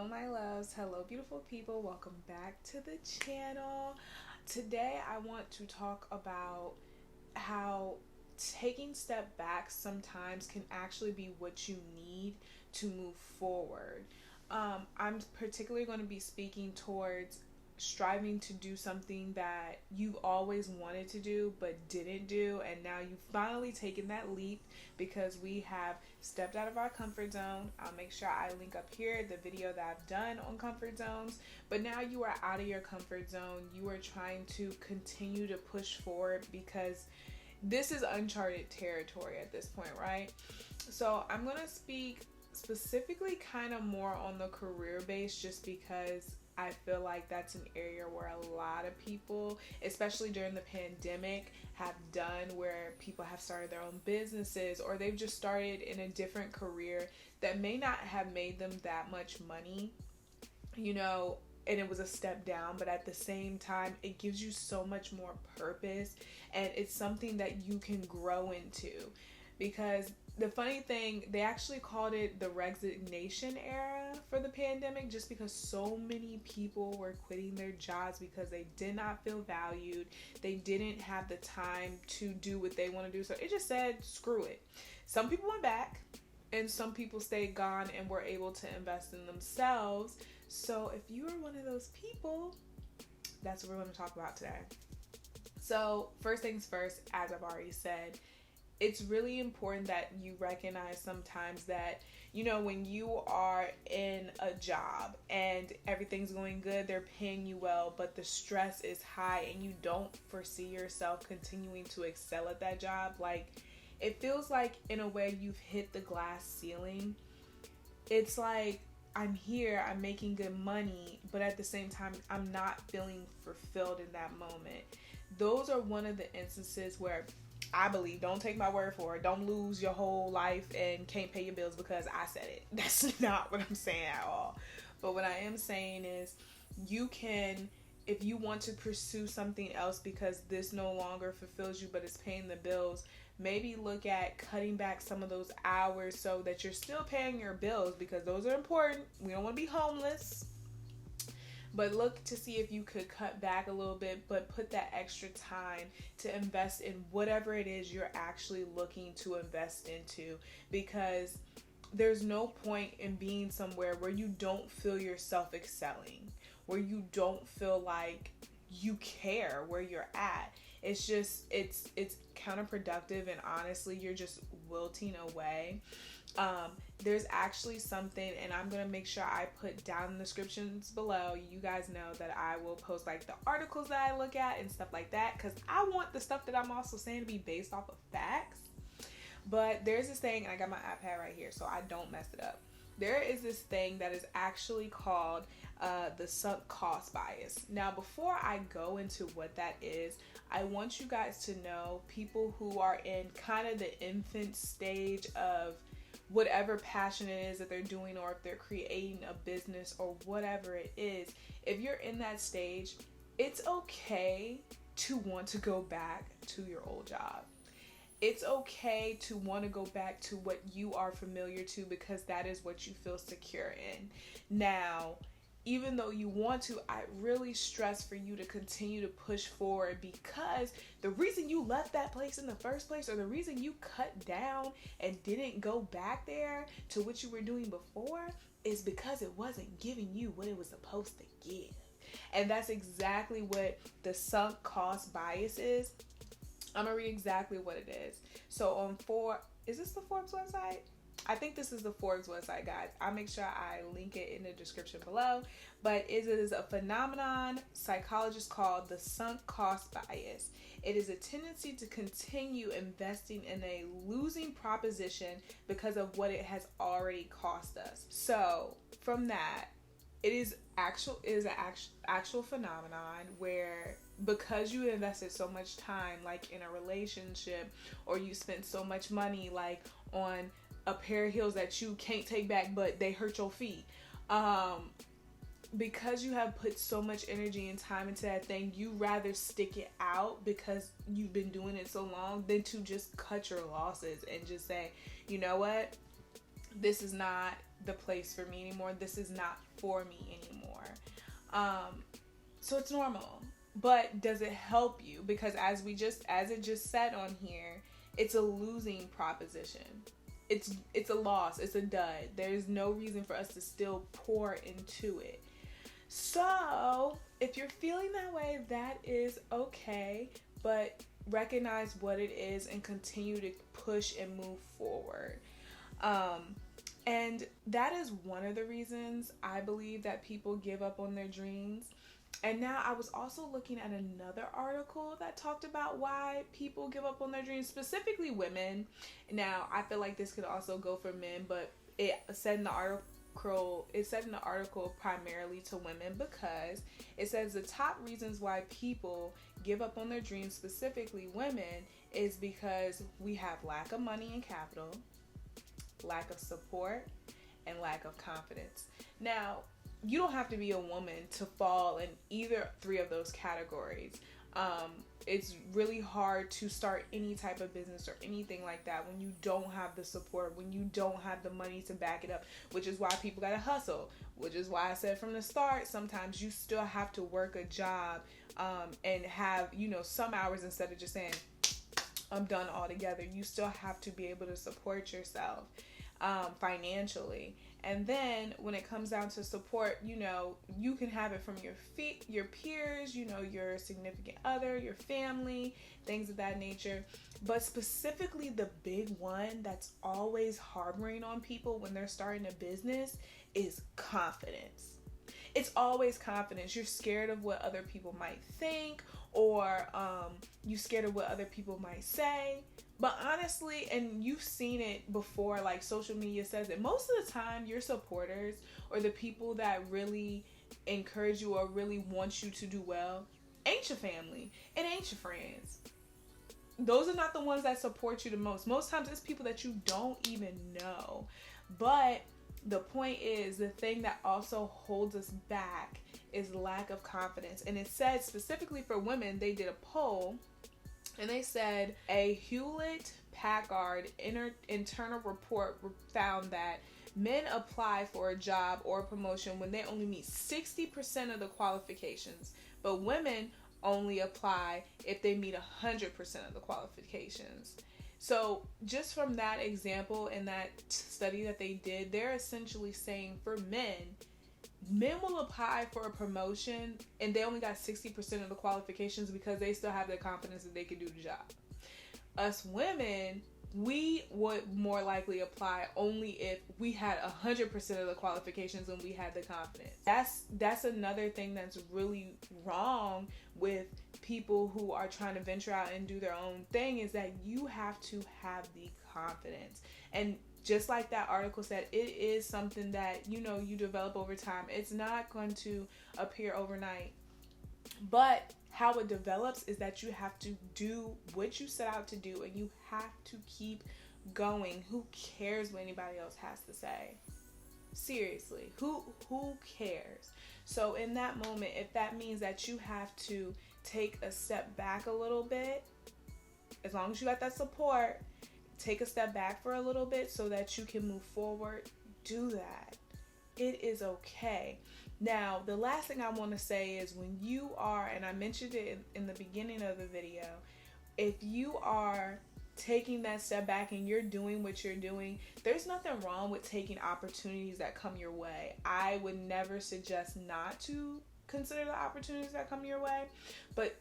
Hello my loves, hello beautiful people, welcome back to the channel. Today I want to talk about how taking step back sometimes can actually be what you need to move forward. I'm particularly going to be speaking towards striving to do something that you've always wanted to do but didn't do, and now you've finally taken that leap because we have stepped out of our comfort zone. I'll make sure I link up here the video that I've done on comfort zones, but now you are out of your comfort zone. You are trying to continue to push forward because this is uncharted territory at this point, right? So I'm going to speak specifically kind of more on the career base, just because I feel like that's an area where a lot of people, especially during the pandemic, have done, where people have started their own businesses or they've just started in a different career that may not have made them that much money, and it was a step down, but at the same time, it gives you so much more purpose, and it's something that you can grow into. Because the funny thing, they actually called it the resignation era for the pandemic, just because so many people were quitting their jobs because they did not feel valued. They didn't have the time to do what they want to do. So it just said, screw it. Some people went back and some people stayed gone and were able to invest in themselves. So if you are one of those people, that's what we're going to talk about today. So first things first, as I've already said, it's really important that you recognize sometimes that, when you are in a job and everything's going good, they're paying you well, but the stress is high and you don't foresee yourself continuing to excel at that job. Like, it feels like in a way you've hit the glass ceiling. It's like, I'm here, I'm making good money, but at the same time, I'm not feeling fulfilled in that moment. Those are one of the instances where I believe, don't take my word for it, don't lose your whole life and can't pay your bills because I said it. That's not what I'm saying at all. But what I am saying is, you can, if you want to pursue something else because this no longer fulfills you but it's paying the bills, maybe look at cutting back some of those hours so that you're still paying your bills, because those are important. We don't want to be homeless. But look to see if you could cut back a little bit, but put that extra time to invest in whatever it is you're actually looking to invest into. Because there's no point in being somewhere where you don't feel yourself excelling, where you don't feel like you care where you're at. It's just, it's counterproductive, and honestly, you're just wilting away. There's actually something, and I'm going to make sure I put down in the descriptions below. You guys know that I will post like the articles that I look at and stuff like that, because I want the stuff that I'm also saying to be based off of facts. But there's this thing, and I got my iPad right here so I don't mess it up. There is this thing that is actually called the sunk cost bias. Now, before I go into what that is, I want you guys to know, people who are in kind of the infant stage of whatever passion it is that they're doing, or if they're creating a business or whatever it is, if you're in that stage, it's okay to want to go back to your old job. It's okay to want to go back to what you are familiar to, because that is what you feel secure in. Now, even though you want to, I really stress for you to continue to push forward, because the reason you left that place in the first place, or the reason you cut down and didn't go back there to what you were doing before, is because it wasn't giving you what it was supposed to give. And that's exactly what the sunk cost bias is. I'm gonna read exactly what it is. So is this the Forbes website? I think this is the Forbes website, guys. I'll make sure I link it in the description below. But it is a phenomenon psychologists call the sunk cost bias. It is a tendency to continue investing in a losing proposition because of what it has already cost us. So from that, it is an actual phenomenon where, because you invested so much time, like in a relationship, or you spent so much money like on a pair of heels that you can't take back but they hurt your feet, because you have put so much energy and time into that thing, you rather stick it out because you've been doing it so long than to just cut your losses and just say, you know what, this is not the place for me anymore. This is not for me anymore. So it's normal. But does it help you? Because as it just said on here, it's a losing proposition. It's a loss. It's a dud. There's no reason for us to still pour into it. So if you're feeling that way, that is okay. But recognize what it is and continue to push and move forward. And that is one of the reasons I believe that people give up on their dreams. And now I was also looking at another article that talked about why people give up on their dreams, specifically women. Now, I feel like this could also go for men, but it said in the article primarily to women, because it says the top reasons why people give up on their dreams, specifically women, is because we have lack of money and capital, lack of support, and lack of confidence. Now, you don't have to be a woman to fall in either three of those categories. It's really hard to start any type of business or anything like that when you don't have the support, when you don't have the money to back it up, which is why people gotta hustle, which is why I said from the start, sometimes you still have to work a job and have, some hours instead of just saying, I'm done altogether. You still have to be able to support yourself financially. And then when it comes down to support, you can have it from your peers, your significant other, your family, things of that nature. But specifically the big one that's always harboring on people when they're starting a business is confidence. It's always confidence. You're scared of what other people might think, or you're scared of what other people might say. But honestly, and you've seen it before, like social media says it, most of the time your supporters or the people that really encourage you or really want you to do well ain't your family. It ain't your friends. Those are not the ones that support you the most. Most times it's people that you don't even know. But the point is, the thing that also holds us back is lack of confidence. And it said specifically for women, they did a poll. And they said a Hewlett-Packard internal report found that men apply for a job or a promotion when they only meet 60% of the qualifications, but women only apply if they meet 100% of the qualifications. So just from that example and that study that they did, they're essentially saying for men will apply for a promotion and they only got 60% of the qualifications because they still have the confidence that they can do the job. Us women, we would more likely apply only if we had 100% of the qualifications and we had the confidence. That's another thing that's really wrong with people who are trying to venture out and do their own thing, is that you have to have the confidence. And just like that article said, it is something that, you develop over time. It's not going to appear overnight. But how it develops is that you have to do what you set out to do, and you have to keep going. Who cares what anybody else has to say? Seriously, who cares? So in that moment, if that means that you have to take a step back a little bit, as long as you got that support, take a step back for a little bit so that you can move forward, do that. It is okay. Now, the last thing I want to say is, when you are, and I mentioned it in the beginning of the video, if you are taking that step back and you're doing what you're doing, there's nothing wrong with taking opportunities that come your way. I would never suggest not to consider the opportunities that come your way, but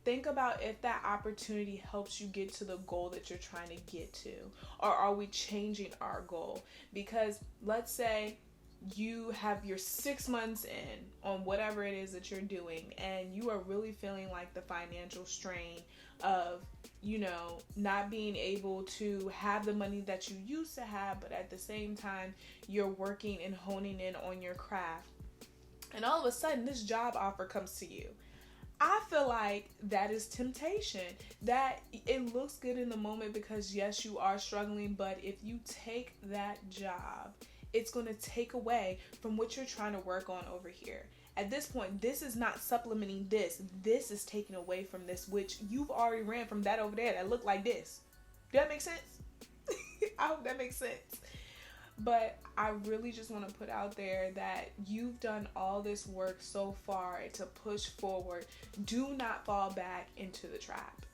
think about if that opportunity helps you get to the goal that you're trying to get to, or are we changing our goal? Because let's say you have your 6 months in on whatever it is that you're doing, and you are really feeling like the financial strain of, not being able to have the money that you used to have, but at the same time, you're working and honing in on your craft. And all of a sudden, this job offer comes to you. I feel like that is temptation. That it looks good in the moment because yes, you are struggling, but if you take that job, it's going to take away from what you're trying to work on over here. At this point, this is not supplementing this. This is taking away from this, which you've already ran from that over there that looked like this. Does that make sense? I hope that makes sense. But I really just want to put out there that you've done all this work so far to push forward. Do not fall back into the trap.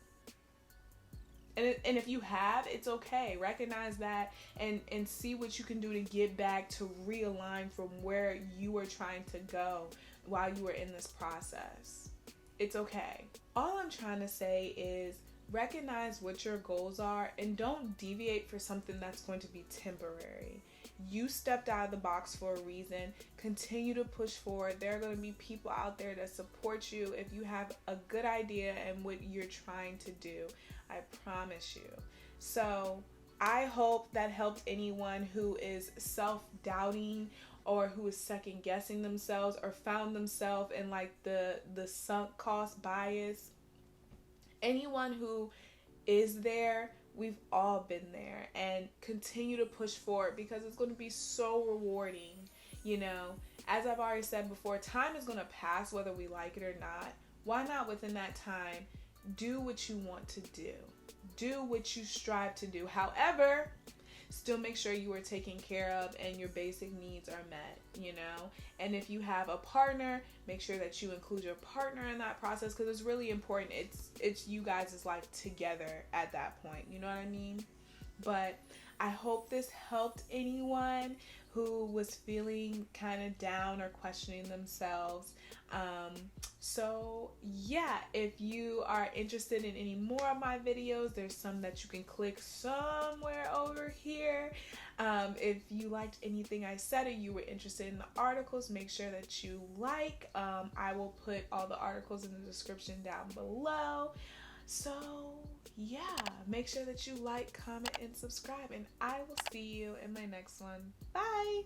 And if you have, it's okay. Recognize that and see what you can do to get back to realign from where you were trying to go while you were in this process. It's okay. All I'm trying to say is recognize what your goals are and don't deviate for something that's going to be temporary. You stepped out of the box for a reason. Continue to push forward. There are going to be people out there that support you if you have a good idea and what you're trying to do. I promise you. So I hope that helped anyone who is self-doubting or who is second guessing themselves or found themselves in like the sunk cost bias. Anyone who is there, we've all been there, and continue to push forward because it's going to be so rewarding. You know, as I've already said before, time is going to pass whether we like it or not. Why not within that time do what you want to do? Do what you strive to do. However, still make sure you are taken care of and your basic needs are met, you know? And if you have a partner, make sure that you include your partner in that process because it's really important. It's you guys' life together at that point, you know what I mean? But I hope this helped anyone who was feeling kind of down or questioning themselves. So yeah, if you are interested in any more of my videos, there's some that you can click somewhere over here. If you liked anything I said or you were interested in the articles, make sure that you like. I will put all the articles in the description down below. So yeah, make sure that you like, comment, and subscribe, and I will see you in my next one. Bye!